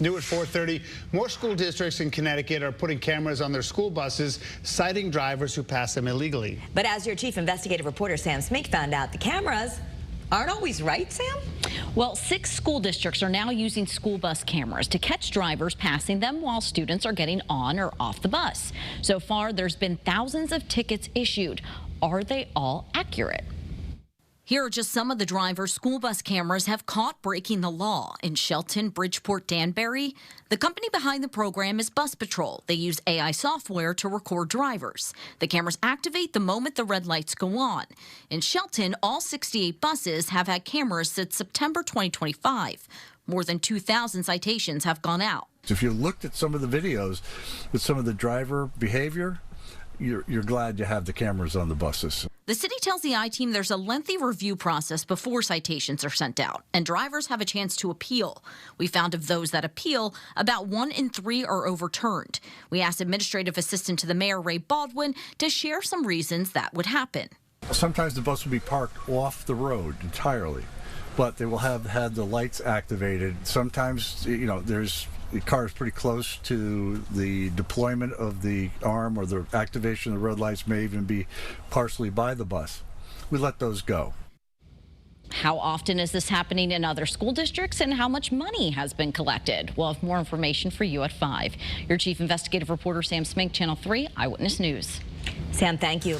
New at 4:30, more school districts in Connecticut are putting cameras on their school buses, citing drivers who pass them illegally. But as your chief investigative reporter Sam Smink found out, the cameras aren't always right, Sam? Well, 6 school districts are now using school bus cameras to catch drivers passing them while students are getting on or off the bus. So far, there's been thousands of tickets issued. Are they all accurate? Here are just some of the drivers school bus cameras have caught breaking the law in Shelton, Bridgeport, Danbury. The company behind the program is Bus Patrol. They use AI software to record drivers. The cameras activate the moment the red lights go on. In Shelton, all 68 buses have had cameras since September 2025. More than 2,000 citations have gone out. If you looked at some of the videos with some of the driver behavior, you're glad you have the cameras on the buses. The city tells the I-Team there's a lengthy review process before citations are sent out, and drivers have a chance to appeal. We found of those that appeal, about 1 in 3 are overturned. We asked Administrative Assistant to the Mayor, Ray Baldwin, to share some reasons that would happen. Sometimes the bus will be parked off the road entirely, but they will have had the lights activated. Sometimes, the car is pretty close to the deployment of the arm, or the activation of the road lights may even be partially by the bus. We let those go. How often is this happening in other school districts, and how much money has been collected? We'll have more information for you at 5. Your chief investigative reporter, Sam Smink, Channel 3 Eyewitness News. Sam, thank you.